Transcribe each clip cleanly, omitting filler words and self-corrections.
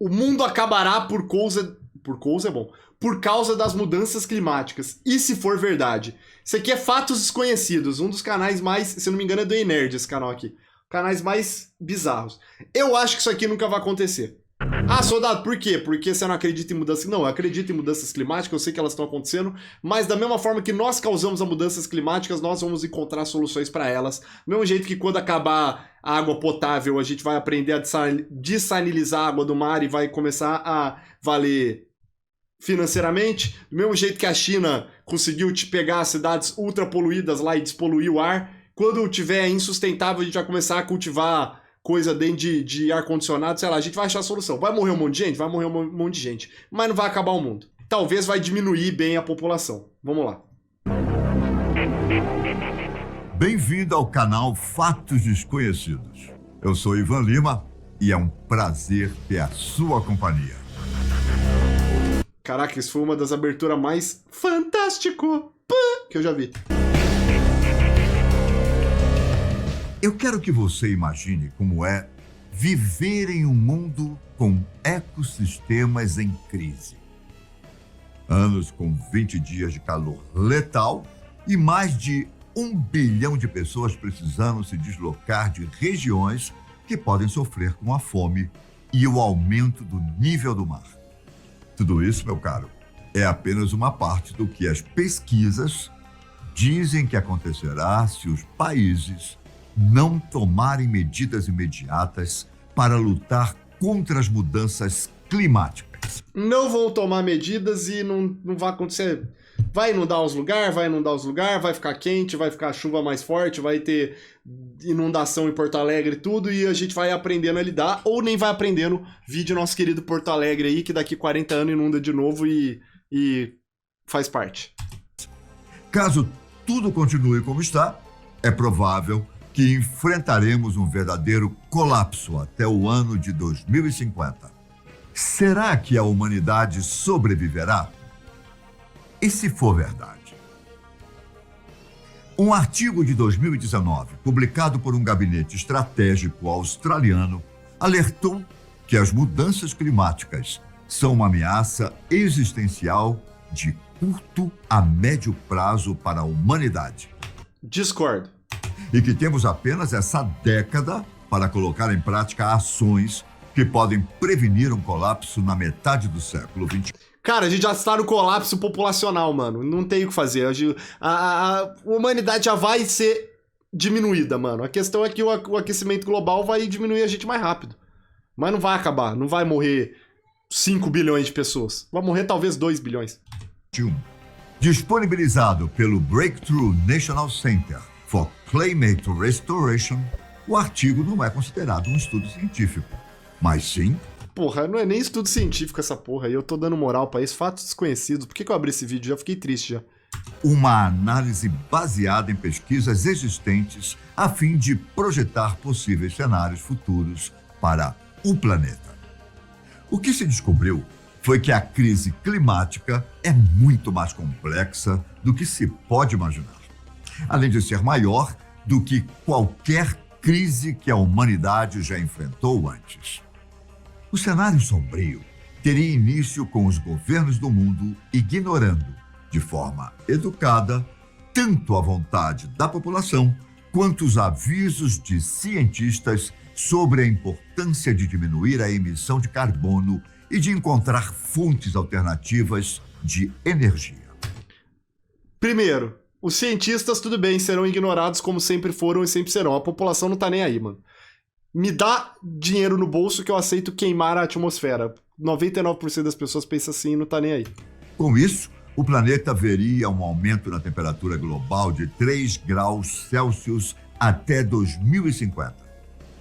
o mundo acabará por causa... Por causa é bom. Por causa das mudanças climáticas. E se for verdade? Isso aqui é Fatos Desconhecidos. Um dos canais mais... Se eu não me engano é do Ei Nerd esse canal aqui. Canais mais bizarros. Eu acho que isso aqui nunca vai acontecer. Ah, soldado, por quê? Porque você não acredita em mudanças... Não, eu acredito em mudanças climáticas, eu sei que elas estão acontecendo, mas da mesma forma que nós causamos as mudanças climáticas, nós vamos encontrar soluções para elas. Do mesmo jeito que quando acabar a água potável, a gente vai aprender a dessalinizar a água do mar e vai começar a valer financeiramente. Do mesmo jeito que a China conseguiu te pegar as cidades ultra poluídas lá e despoluir o ar, quando tiver insustentável, a gente vai começar a cultivar coisa dentro de ar-condicionado, sei lá, a gente vai achar a solução. Vai morrer um monte de gente? Vai morrer um monte de gente. Mas não vai acabar o mundo. Talvez vai diminuir bem a população. Vamos lá. Bem-vindo ao canal Fatos Desconhecidos. Eu sou Ivan Lima e é um prazer ter a sua companhia. Caraca, isso foi uma das aberturas mais fantástico que eu já vi. Eu quero que você imagine como é viver em um mundo com ecossistemas em crise. Anos com 20 dias de calor letal e mais de 1 bilhão de pessoas precisando se deslocar de regiões que podem sofrer com a fome e o aumento do nível do mar. Tudo isso, meu caro, é apenas uma parte do que as pesquisas dizem que acontecerá se os países não tomarem medidas imediatas para lutar contra as mudanças climáticas. Não vão tomar medidas e não vai acontecer. Vai inundar os lugares, vai ficar quente, vai ficar chuva mais forte, vai ter inundação em Porto Alegre e tudo, e a gente vai aprendendo a lidar, ou nem vai aprendendo. Vídeo nosso querido Porto Alegre aí, que daqui 40 anos inunda de novo e faz parte. Caso tudo continue como está, é provável que enfrentaremos um verdadeiro colapso até o ano de 2050. Será que a humanidade sobreviverá? E se for verdade? Um artigo de 2019, publicado por um gabinete estratégico australiano, alertou que as mudanças climáticas são uma ameaça existencial de curto a médio prazo para a humanidade. Discordo. E que temos apenas essa década para colocar em prática ações que podem prevenir um colapso na metade do século XXI. Cara, a gente já está no colapso populacional, mano. Não tem o que fazer. A humanidade já vai ser diminuída, mano. A questão é que o aquecimento global vai diminuir a gente mais rápido. Mas não vai acabar. Não vai morrer 5 bilhões de pessoas. Vai morrer talvez 2 bilhões. Disponibilizado pelo Breakthrough National Center for Climate Restoration, o artigo não é considerado um estudo científico, mas sim... Porra, não é nem estudo científico essa porra aí, eu tô dando moral pra isso, fatos desconhecidos. Por que eu abri esse vídeo? Já fiquei triste já. Uma análise baseada em pesquisas existentes a fim de projetar possíveis cenários futuros para o planeta. O que se descobriu foi que a crise climática é muito mais complexa do que se pode imaginar, além de ser maior do que qualquer crise que a humanidade já enfrentou antes. O cenário sombrio teria início com os governos do mundo ignorando, de forma educada, tanto a vontade da população quanto os avisos de cientistas sobre a importância de diminuir a emissão de carbono e de encontrar fontes alternativas de energia. Primeiro, os cientistas, tudo bem, serão ignorados como sempre foram e sempre serão. A população não tá nem aí, mano. Me dá dinheiro no bolso que eu aceito queimar a atmosfera. 99% das pessoas pensam assim e não tá nem aí. Com isso, o planeta veria um aumento na temperatura global de 3 graus Celsius até 2050.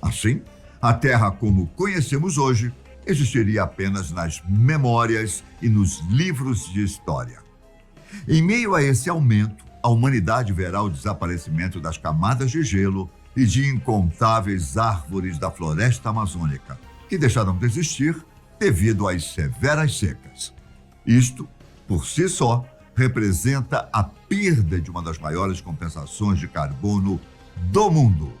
Assim, a Terra como conhecemos hoje existiria apenas nas memórias e nos livros de história. Em meio a esse aumento, a humanidade verá o desaparecimento das camadas de gelo e de incontáveis árvores da floresta amazônica, que deixaram de existir devido às severas secas. Isto, por si só, representa a perda de uma das maiores compensações de carbono do mundo.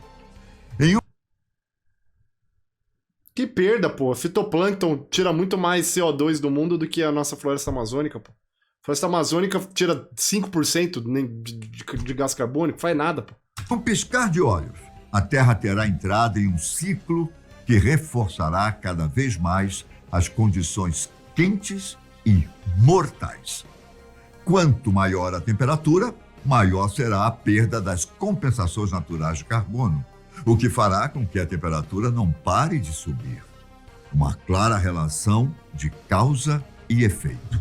Que perda, pô. Fitoplâncton tira muito mais CO2 do mundo do que a nossa floresta amazônica, pô. A floresta amazônica tira 5% de gás carbônico, faz nada, pô. Com piscar de olhos, a Terra terá entrado em um ciclo que reforçará cada vez mais as condições quentes e mortais. Quanto maior a temperatura, maior será a perda das compensações naturais de carbono, o que fará com que a temperatura não pare de subir. Uma clara relação de causa e efeito.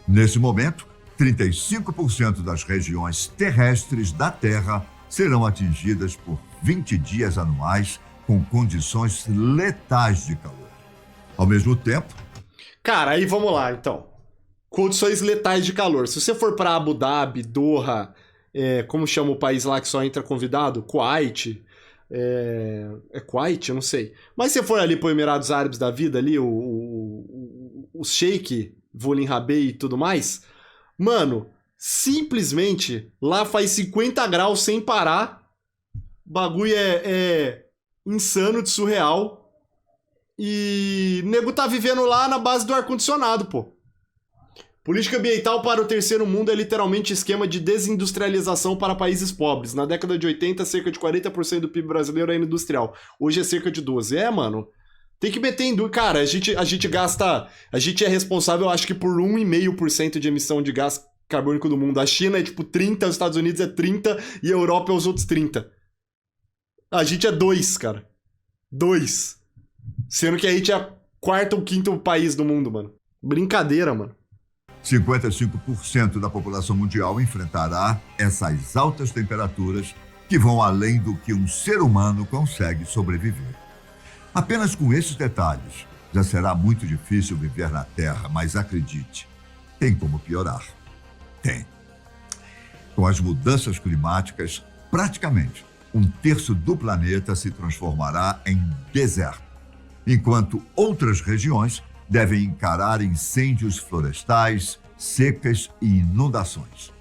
Nesse momento, 35% das regiões terrestres da Terra serão atingidas por 20 dias anuais com condições letais de calor. Ao mesmo tempo... Cara, aí vamos lá, então. Condições letais de calor. Se você for para Abu Dhabi, Doha, como chama o país lá que só entra convidado? Kuwait. É Kuwait? Eu não sei. Mas se você for ali para os Emirados Árabes da vida, ali, o Sheik, Volin Rabei e tudo mais, mano, simplesmente lá faz 50 graus sem parar. O bagulho é insano de surreal. E o nego tá vivendo lá na base do ar-condicionado, pô. Política ambiental para o terceiro mundo é literalmente esquema de desindustrialização para países pobres. Na década de 80, cerca de 40% do PIB brasileiro era industrial. Hoje é cerca de 12%. Mano, tem que meter em dúvida. Cara, a gente gasta... A gente é responsável, acho que, por 1,5% de emissão de gás carbônico do mundo. A China é tipo 30%, os Estados Unidos é 30% e a Europa é os outros 30%. A gente é 2%, cara. 2%. Sendo que a gente é quarto ou quinto país do mundo, mano. Brincadeira, mano. 55% da população mundial enfrentará essas altas temperaturas que vão além do que um ser humano consegue sobreviver. Apenas com esses detalhes, já será muito difícil viver na Terra, mas acredite, tem como piorar. Tem. Com as mudanças climáticas, praticamente 1/3 do planeta se transformará em deserto, enquanto outras regiões devem encarar incêndios florestais, secas e inundações.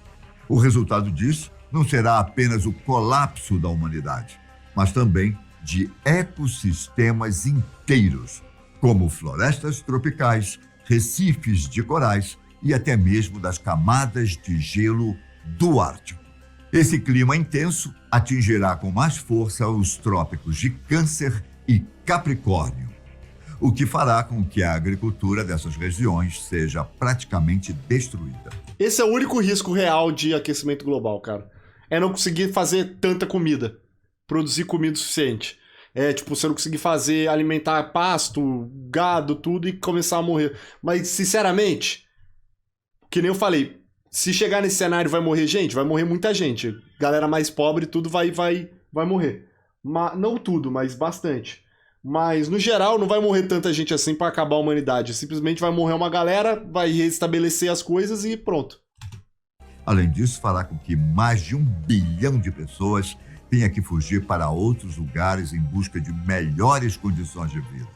O resultado disso não será apenas o colapso da humanidade, mas também de ecossistemas inteiros, como florestas tropicais, recifes de corais e até mesmo das camadas de gelo do Ártico. Esse clima intenso atingirá com mais força os trópicos de Câncer e Capricórnio, o que fará com que a agricultura dessas regiões seja praticamente destruída. Esse é o único risco real de aquecimento global, cara. É não conseguir fazer tanta comida, produzir comida suficiente. É, tipo, você não conseguir fazer, alimentar pasto, gado, tudo e começar a morrer. Mas, sinceramente, que nem eu falei, se chegar nesse cenário vai morrer gente? Vai morrer muita gente. Galera mais pobre, tudo vai morrer. Não tudo, mas bastante. Mas, no geral, não vai morrer tanta gente assim pra acabar a humanidade. Simplesmente vai morrer uma galera, vai restabelecer as coisas e pronto. Além disso, fará com que mais de 1 bilhão de pessoas tenha que fugir para outros lugares em busca de melhores condições de vida.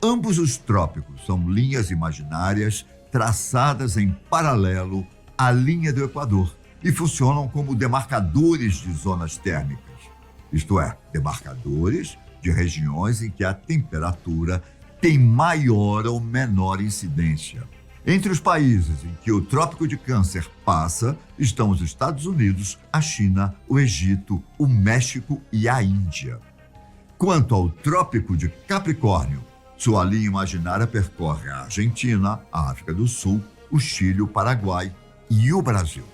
Ambos os trópicos são linhas imaginárias traçadas em paralelo à linha do Equador e funcionam como demarcadores de zonas térmicas. Isto é, demarcadores de regiões em que a temperatura tem maior ou menor incidência. Entre os países em que o Trópico de Câncer passa estão os Estados Unidos, a China, o Egito, o México e a Índia. Quanto ao Trópico de Capricórnio, sua linha imaginária percorre a Argentina, a África do Sul, o Chile, o Paraguai e o Brasil.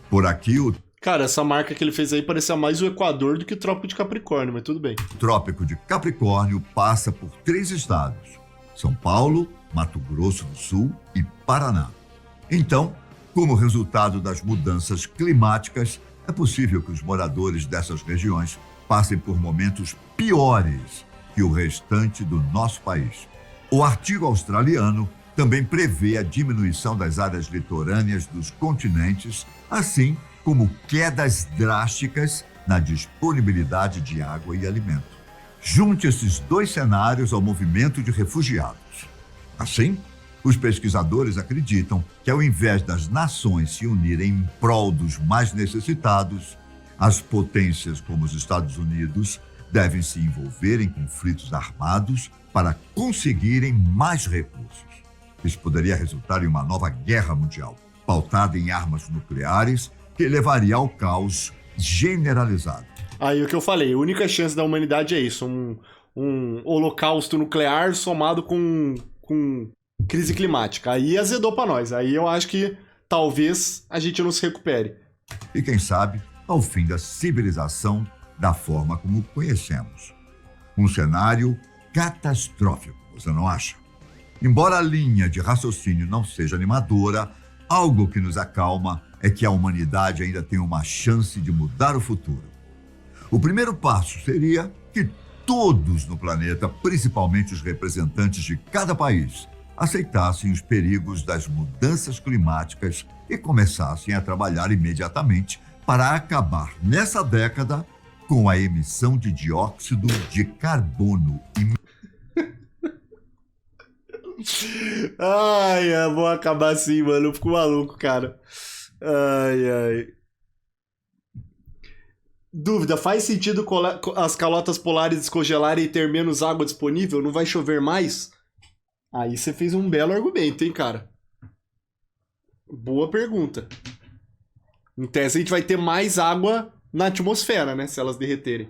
Por aqui, o Cara, essa marca que ele fez aí parecia mais o Equador do que o Trópico de Capricórnio, mas tudo bem. O Trópico de Capricórnio passa por 3 estados: São Paulo, Mato Grosso do Sul e Paraná. Então, como resultado das mudanças climáticas, é possível que os moradores dessas regiões passem por momentos piores que o restante do nosso país. O artigo australiano também prevê a diminuição das áreas litorâneas dos continentes, assim como quedas drásticas na disponibilidade de água e alimento. Junte esses 2 cenários ao movimento de refugiados. Assim, os pesquisadores acreditam que, ao invés das nações se unirem em prol dos mais necessitados, as potências como os Estados Unidos devem se envolver em conflitos armados para conseguirem mais recursos. Isso poderia resultar em uma nova guerra mundial, pautada em armas nucleares, que levaria ao caos generalizado. Aí o que eu falei, a única chance da humanidade é isso, um holocausto nuclear somado com crise climática. Aí azedou pra nós, aí eu acho que talvez a gente não se recupere. E quem sabe, ao fim da civilização da forma como conhecemos. Um cenário catastrófico, você não acha? Embora a linha de raciocínio não seja animadora, algo que nos acalma é que a humanidade ainda tem uma chance de mudar o futuro. O primeiro passo seria que todos no planeta, principalmente os representantes de cada país, aceitassem os perigos das mudanças climáticas e começassem a trabalhar imediatamente para acabar nessa década com a emissão de dióxido de carbono. Ai, vou acabar assim, mano. Eu fico maluco, cara. Ai. Dúvida, faz sentido as calotas polares descongelarem e ter menos água disponível? Não vai chover mais? Aí você fez um belo argumento, hein, cara? Boa pergunta. Em tese, a gente vai ter mais água na atmosfera, né? Se elas derreterem.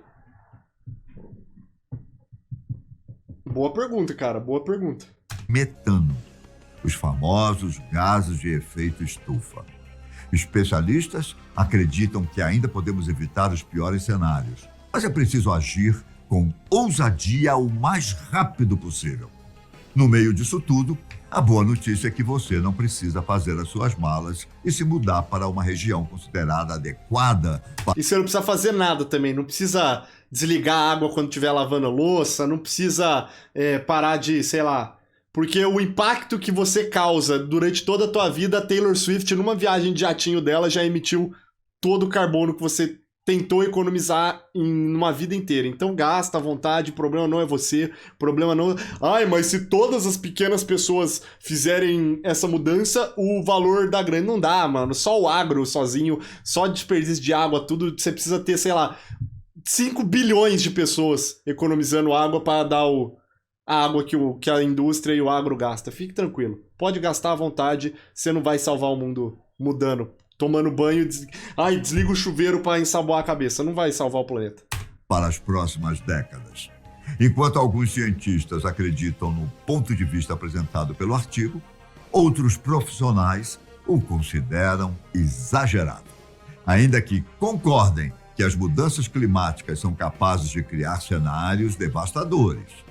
Boa pergunta, cara. Boa pergunta. Metano, os famosos gases de efeito estufa. Especialistas acreditam que ainda podemos evitar os piores cenários, mas é preciso agir com ousadia o mais rápido possível. No meio disso tudo, a boa notícia é que você não precisa fazer as suas malas e se mudar para uma região considerada adequada. E você não precisa fazer nada também, não precisa desligar a água quando estiver lavando a louça, não precisa parar de, sei lá... Porque o impacto que você causa durante toda a tua vida, a Taylor Swift, numa viagem de jatinho dela, já emitiu todo o carbono que você tentou economizar em uma vida inteira. Então gasta à vontade, o problema não é você, o problema não... Ai, mas se todas as pequenas pessoas fizerem essa mudança, o valor da grana não dá, mano. Só o agro sozinho, só desperdício de água, tudo, você precisa ter, sei lá, 5 bilhões de pessoas economizando água para dar a água que a indústria e o agro gasta. Fique tranquilo. Pode gastar à vontade, você não vai salvar o mundo mudando. Tomando banho, desliga o chuveiro para ensaboar a cabeça. Não vai salvar o planeta. Para as próximas décadas. Enquanto alguns cientistas acreditam no ponto de vista apresentado pelo artigo, outros profissionais o consideram exagerado. Ainda que concordem que as mudanças climáticas são capazes de criar cenários devastadores.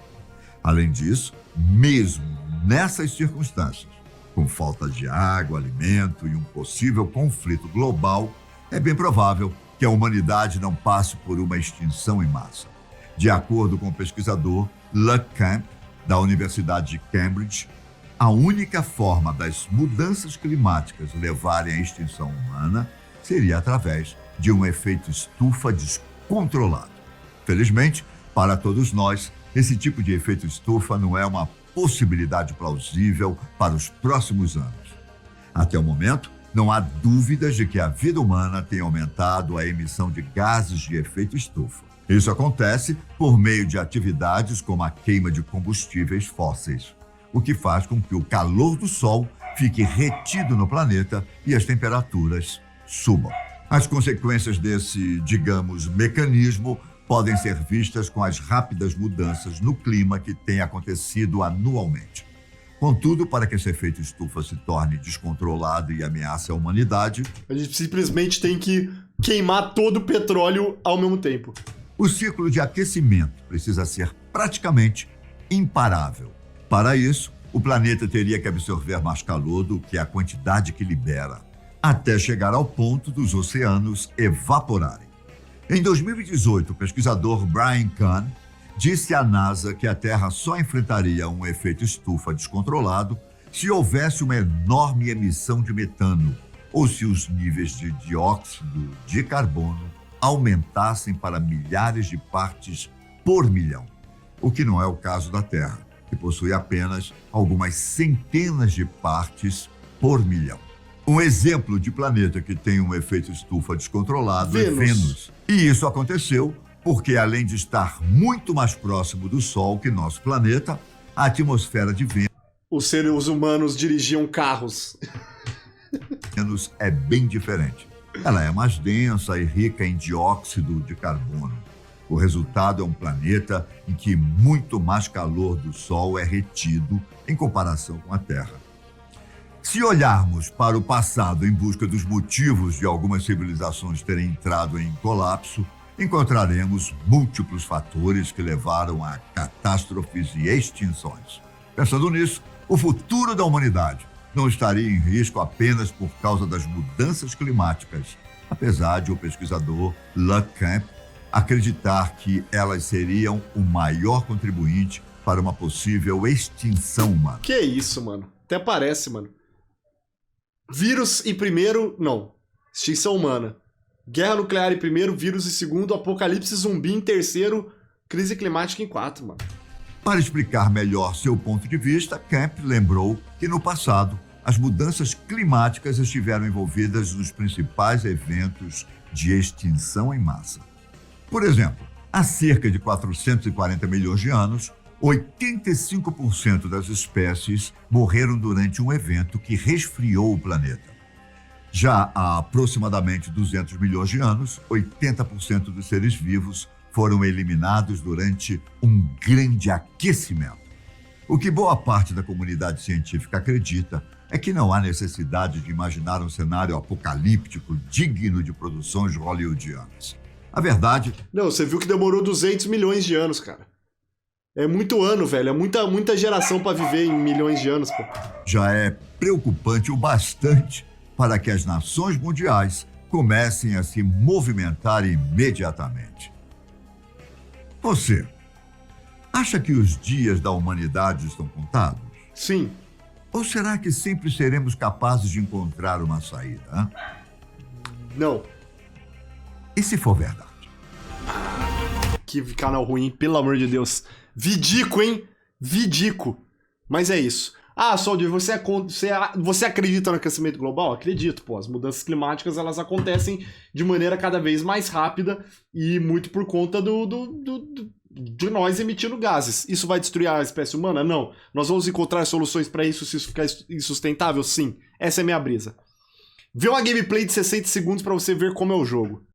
Além disso, mesmo nessas circunstâncias, com falta de água, alimento e um possível conflito global, é bem provável que a humanidade não passe por uma extinção em massa. De acordo com o pesquisador Luke Camp, da Universidade de Cambridge, a única forma das mudanças climáticas levarem à extinção humana seria através de um efeito estufa descontrolado. Felizmente, para todos nós, esse tipo de efeito estufa não é uma possibilidade plausível para os próximos anos. Até o momento, não há dúvidas de que a vida humana tem aumentado a emissão de gases de efeito estufa. Isso acontece por meio de atividades como a queima de combustíveis fósseis, o que faz com que o calor do Sol fique retido no planeta e as temperaturas subam. As consequências desse, digamos, mecanismo podem ser vistas com as rápidas mudanças no clima que têm acontecido anualmente. Contudo, para que esse efeito estufa se torne descontrolado e ameace a humanidade, a gente simplesmente tem que queimar todo o petróleo ao mesmo tempo. O ciclo de aquecimento precisa ser praticamente imparável. Para isso, o planeta teria que absorver mais calor do que a quantidade que libera, até chegar ao ponto dos oceanos evaporarem. Em 2018, o pesquisador Brian Kahn disse à NASA que a Terra só enfrentaria um efeito estufa descontrolado se houvesse uma enorme emissão de metano ou se os níveis de dióxido de carbono aumentassem para milhares de partes por milhão, o que não é o caso da Terra, que possui apenas algumas centenas de partes por milhão. Um exemplo de planeta que tem um efeito estufa descontrolado é Vênus. E isso aconteceu porque além de estar muito mais próximo do Sol que nosso planeta, a atmosfera de Os seres humanos dirigiam carros. Vênus é bem diferente. Ela é mais densa e rica em dióxido de carbono. O resultado é um planeta em que muito mais calor do Sol é retido em comparação com a Terra. Se olharmos para o passado em busca dos motivos de algumas civilizações terem entrado em colapso, encontraremos múltiplos fatores que levaram a catástrofes e extinções. Pensando nisso, o futuro da humanidade não estaria em risco apenas por causa das mudanças climáticas, apesar de o pesquisador LeCamp acreditar que elas seriam o maior contribuinte para uma possível extinção humana. Que isso, mano? Até parece, mano. Vírus em primeiro, não. Extinção humana. Guerra nuclear em primeiro, vírus em segundo, apocalipse zumbi em terceiro, crise climática em quarto, mano. Para explicar melhor seu ponto de vista, Camp lembrou que no passado as mudanças climáticas estiveram envolvidas nos principais eventos de extinção em massa. Por exemplo, há cerca de 440 milhões de anos, 85% das espécies morreram durante um evento que resfriou o planeta. Já há aproximadamente 200 milhões de anos, 80% dos seres vivos foram eliminados durante um grande aquecimento. O que boa parte da comunidade científica acredita é que não há necessidade de imaginar um cenário apocalíptico digno de produções hollywoodianas. A verdade... Não, você viu que demorou 200 milhões de anos, cara. É muito ano, velho. É muita geração pra viver em milhões de anos, pô. Já é preocupante o bastante para que as nações mundiais comecem a se movimentar imediatamente. Você acha que os dias da humanidade estão contados? Sim. Ou será que sempre seremos capazes de encontrar uma saída? Hein? Não. E se for verdade? Que canal ruim, pelo amor de Deus. Vidico, hein? Vidico. Mas é isso. Ah, Soldier, você acredita no aquecimento global? Acredito, pô. As mudanças climáticas, elas acontecem de maneira cada vez mais rápida e muito por conta de nós emitindo gases. Isso vai destruir a espécie humana? Não. Nós vamos encontrar soluções pra isso se isso ficar insustentável? Sim. Essa é a minha brisa. Vê uma gameplay de 60 segundos pra você ver como é o jogo.